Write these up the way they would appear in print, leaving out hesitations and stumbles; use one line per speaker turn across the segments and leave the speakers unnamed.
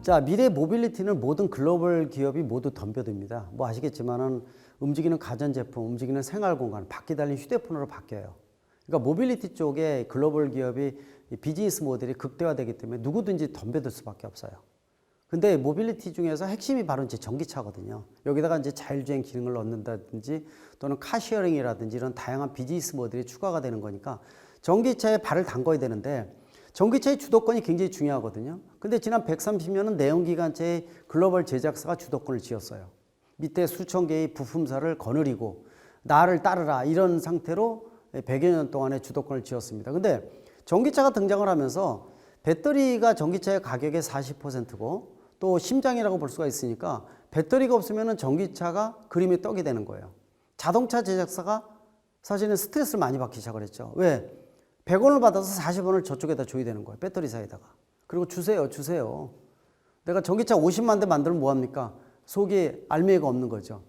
자, 미래 모빌리티는 모든 글로벌 기업이 모두 덤벼듭니다. 뭐 아시겠지만은 움직이는 가전제품, 움직이는 생활공간, 바퀴 달린 휴대폰으로 바뀌어요. 그러니까 모빌리티 쪽에 글로벌 기업이 비즈니스 모델이 극대화되기 때문에 누구든지 덤벼들 수밖에 없어요. 근데 모빌리티 중에서 핵심이 바로 이제 전기차거든요. 여기다가 이제 자율주행 기능을 넣는다든지 또는 카쉐어링이라든지 이런 다양한 비즈니스 모델이 추가가 되는 거니까 전기차에 발을 담궈야 되는데 전기차의 주도권이 굉장히 중요하거든요. 근데 지난 130년은 내연기관차의 글로벌 제작사가 주도권을 쥐었어요. 밑에 수천 개의 부품사를 거느리고 나를 따르라 이런 상태로 100여 년 동안의 주도권을 쥐었습니다. 근데 전기차가 등장을 하면서 배터리가 전기차의 가격의 40%고 또 심장이라고 볼 수가 있으니까 배터리가 없으면 전기차가 그림의 떡이 되는 거예요. 자동차 제작사가 사실은 스트레스를 많이 받기 시작을 했죠. 왜? 100원을 받아서 40원을 저쪽에다 줘야 되는 거예요. 배터리사에다가. 그리고 주세요. 내가 전기차 50만 대 만들면 뭐합니까? 속에 알맹이가 없는 거죠.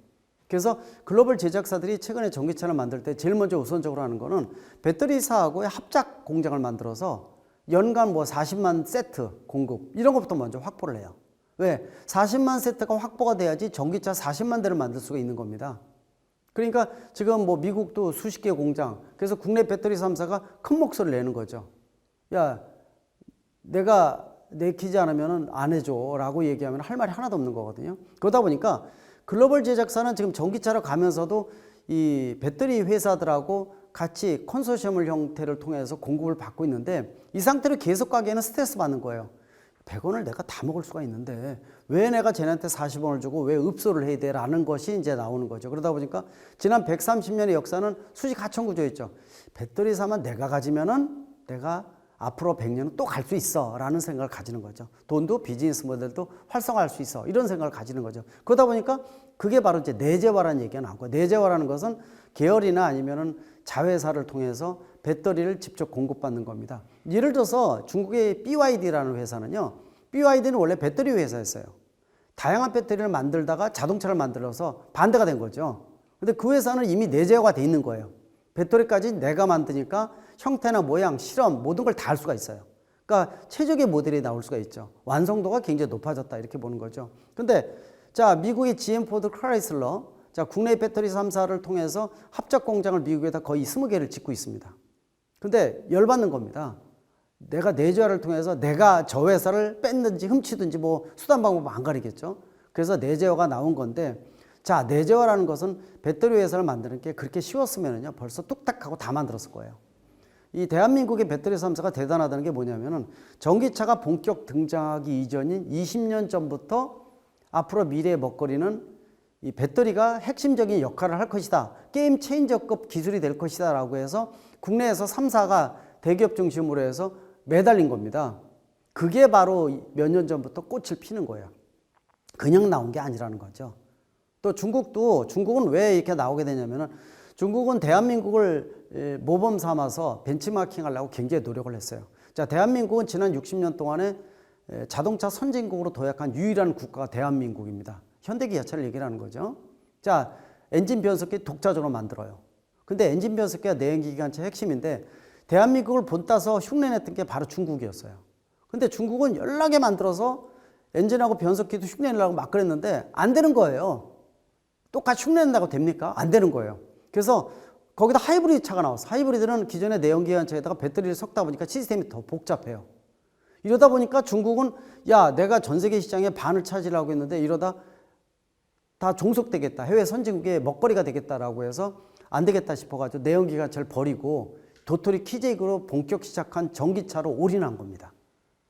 그래서 글로벌 제작사들이 최근에 전기차를 만들 때 제일 먼저 우선적으로 하는 거는 배터리사하고의 합작 공장을 만들어서 연간 뭐 40만 세트 공급 이런 것부터 먼저 확보를 해요. 왜? 40만 세트가 확보가 돼야지 전기차 40만 대를 만들 수가 있는 겁니다. 그러니까 지금 뭐 미국도 수십 개 공장, 그래서 국내 배터리 3사가 큰 목소리를 내는 거죠. 야, 내가 내키지 않으면 안 해줘 라고 얘기하면 할 말이 하나도 없는 거거든요. 그러다 보니까 글로벌 제작사는 지금 전기차로 가면서도 이 배터리 회사들하고 같이 컨소시엄 형태를 통해서 공급을 받고 있는데 이 상태로 계속 가기에는 스트레스 받는 거예요. 100원을 내가 다 먹을 수가 있는데 왜 내가 쟤네한테 40원을 주고 왜 읍소를 해야 돼? 라는 것이 이제 나오는 거죠. 그러다 보니까 지난 130년의 역사는 수직 하청 구조였죠. 배터리 사면 내가 가지면은 내가 앞으로 100년은 또 갈 수 있어 라는 생각을 가지는 거죠. 돈도 비즈니스 모델도 활성화할 수 있어 이런 생각을 가지는 거죠. 그러다 보니까 그게 바로 이제 내재화라는 얘기가 나오고, 내재화라는 것은 계열이나 아니면은 자회사를 통해서 배터리를 직접 공급받는 겁니다. 예를 들어서 중국의 BYD라는 회사는요, BYD는 원래 배터리 회사였어요. 다양한 배터리를 만들다가 자동차를 만들어서 반대가 된 거죠. 근데 그 회사는 이미 내재화가 돼 있는 거예요. 배터리까지 내가 만드니까 형태나 모양, 실험 모든 걸 다 할 수가 있어요. 그러니까 최적의 모델이 나올 수가 있죠. 완성도가 굉장히 높아졌다 이렇게 보는 거죠. 근데 자, 미국의 GM, 포드, 크라이슬러, 자, 국내 배터리 3사를 통해서 합작 공장을 미국에다 거의 20개를 짓고 있습니다. 근데 열받는 겁니다. 내가 내재화를 통해서 내가 저 회사를 뺐는지 훔치든지 뭐 수단 방법 안 가리겠죠. 그래서 내재화가 나온 건데, 자, 내재화라는 것은 배터리 회사를 만드는 게 그렇게 쉬웠으면요 벌써 뚝딱 하고 다 만들었을 거예요. 이 대한민국의 배터리 3사가 대단하다는 게 뭐냐면은 전기차가 본격 등장하기 이전인 20년 전부터 앞으로 미래의 먹거리는 이 배터리가 핵심적인 역할을 할 것이다. 게임 체인저급 기술이 될 것이다 라고 해서 국내에서 3사가 대기업 중심으로 해서 매달린 겁니다. 그게 바로 몇 년 전부터 꽃을 피는 거예요. 그냥 나온 게 아니라는 거죠. 또 중국은 왜 이렇게 나오게 되냐면은 중국은 대한민국을 모범 삼아서 벤치마킹 하려고 굉장히 노력을 했어요. 자, 대한민국은 지난 60년 동안에 자동차 선진국으로 도약한 유일한 국가가 대한민국입니다. 현대기아차를 얘기를 하는 거죠. 자, 엔진 변속기 독자적으로 만들어요. 근데 엔진 변속기가 내연기관차 핵심인데 대한민국을 본따서 흉내냈던 게 바로 중국이었어요. 근데 중국은 연락에 만들어서 엔진하고 변속기도 흉내내려고 막 그랬는데 안 되는 거예요. 똑같이 흉내낸다고 됩니까? 안 되는 거예요. 그래서 거기다 하이브리드 차가 나왔어. 하이브리드는 기존의 내연기관차에다가 배터리를 섞다 보니까 시스템이 더 복잡해요. 이러다 보니까 중국은 야, 내가 전 세계 시장의 반을 차지하려고 했는데 이러다 다 종속되겠다. 해외 선진국의 먹거리가 되겠다라고 해서 안 되겠다 싶어가지고 내연기관차를 버리고 도토리 키제이크로 본격 시작한 전기차로 올인한 겁니다.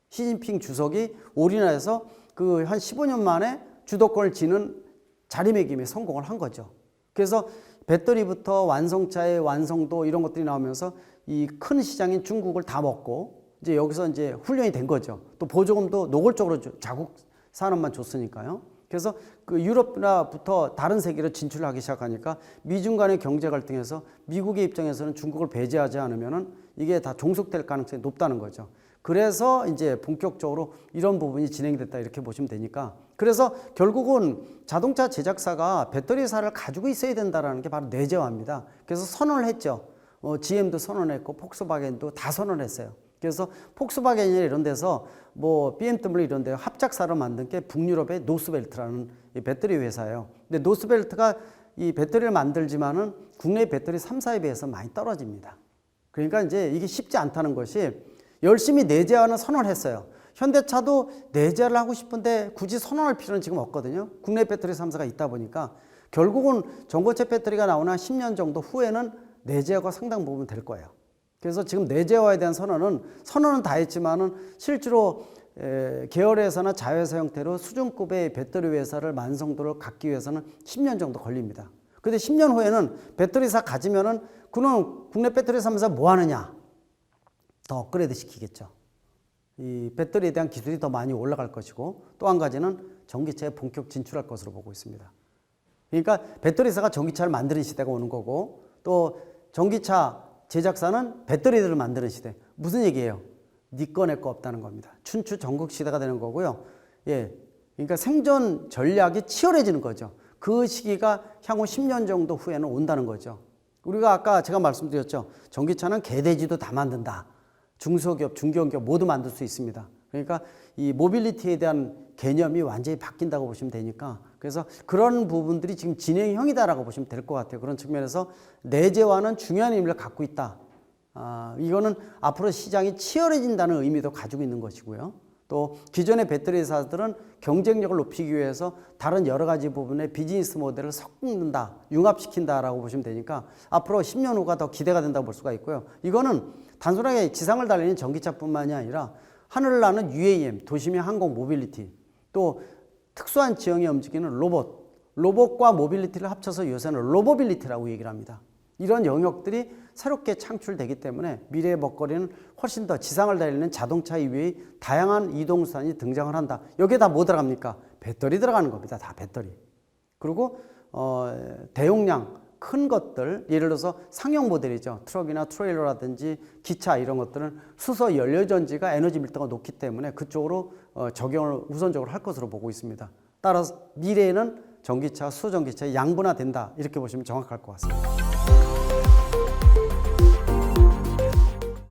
시진핑 주석이 올인해서 그 한 15년 만에 주도권을 쥐는 자리매김에 성공을 한 거죠. 그래서 배터리부터 완성차의 완성도 이런 것들이 나오면서 이 큰 시장인 중국을 다 먹고 이제 여기서 이제 훈련이 된 거죠. 또 보조금도 노골적으로 자국 산업만 줬으니까요. 그래서 그 유럽부터 다른 세계로 진출하기 시작하니까 미중 간의 경제 갈등에서 미국의 입장에서는 중국을 배제하지 않으면은 이게 다 종속될 가능성이 높다는 거죠. 그래서 이제 본격적으로 이런 부분이 진행됐다 이렇게 보시면 되니까, 그래서 결국은 자동차 제작사가 배터리사를 가지고 있어야 된다는 게 바로 내재화입니다. 그래서 선언을 했죠. GM도 선언했고 폭스바겐도 다 선언했어요. 그래서 폭스바겐이나 이런 데서 뭐 BMW 이런 데 합작사로 만든 게 북유럽의 노스벨트라는 이 배터리 회사예요. 근데 노스벨트가 이 배터리를 만들지만은 국내 배터리 3사에 비해서 많이 떨어집니다. 그러니까 이제 이게 쉽지 않다는 것이 열심히 내재화는 선언을 했어요. 현대차도 내재화를 하고 싶은데 굳이 선언할 필요는 지금 없거든요. 국내 배터리 3사가 있다 보니까 결국은 전고체 배터리가 나오는 한 10년 정도 후에는 내재화가 상당 부분 될 거예요. 그래서 지금 내재화에 대한 선언은 다 했지만은 실제로 계열회사나 자회사 형태로 수준급의 배터리 회사를 완성도를 갖기 위해서는 10년 정도 걸립니다. 근데 10년 후에는 배터리사 가지면은 그는 국내 배터리 3사 뭐 하느냐? 더 업그레이드 시키겠죠. 이 배터리에 대한 기술이 더 많이 올라갈 것이고 또 한 가지는 전기차에 본격 진출할 것으로 보고 있습니다. 그러니까 배터리사가 전기차를 만드는 시대가 오는 거고 또 전기차 제작사는 배터리들을 만드는 시대. 무슨 얘기예요? 네 거 내 거 없다는 겁니다. 춘추 전국 시대가 되는 거고요. 예, 그러니까 생존 전략이 치열해지는 거죠. 그 시기가 향후 10년 정도 후에는 온다는 거죠. 우리가 아까 제가 말씀드렸죠. 전기차는 개돼지도 다 만든다. 중소기업, 중견기업 모두 만들 수 있습니다. 그러니까 이 모빌리티에 대한 개념이 완전히 바뀐다고 보시면 되니까 그래서 그런 부분들이 지금 진행형이다라고 보시면 될 것 같아요. 그런 측면에서 내재화는 중요한 의미를 갖고 있다. 이거는 앞으로 시장이 치열해진다는 의미도 가지고 있는 것이고요. 또 기존의 배터리 회사들은 경쟁력을 높이기 위해서 다른 여러 가지 부분의 비즈니스 모델을 섞는다, 융합시킨다라고 보시면 되니까 앞으로 10년 후가 더 기대가 된다고 볼 수가 있고요. 이거는 단순하게 지상을 달리는 전기차뿐만이 아니라 하늘을 나는 UAM, 도심의 항공 모빌리티, 또 특수한 지형에 움직이는 로봇과 모빌리티를 합쳐서 요새는 로보빌리티라고 얘기를 합니다. 이런 영역들이 새롭게 창출되기 때문에 미래의 먹거리는 훨씬 더 지상을 달리는 자동차 이외의 다양한 이동수단이 등장을 한다. 여기에 다 뭐 들어갑니까? 배터리 들어가는 겁니다. 다 배터리. 그리고 대용량 큰 것들, 예를 들어서 상용 모델이죠. 트럭이나 트레일러라든지 기차 이런 것들은 수소 연료전지가 에너지 밀도가 높기 때문에 그쪽으로 적용을 우선적으로 할 것으로 보고 있습니다. 따라서 미래에는 전기차, 수소전기차의 양분화된다. 이렇게 보시면 정확할 것 같습니다.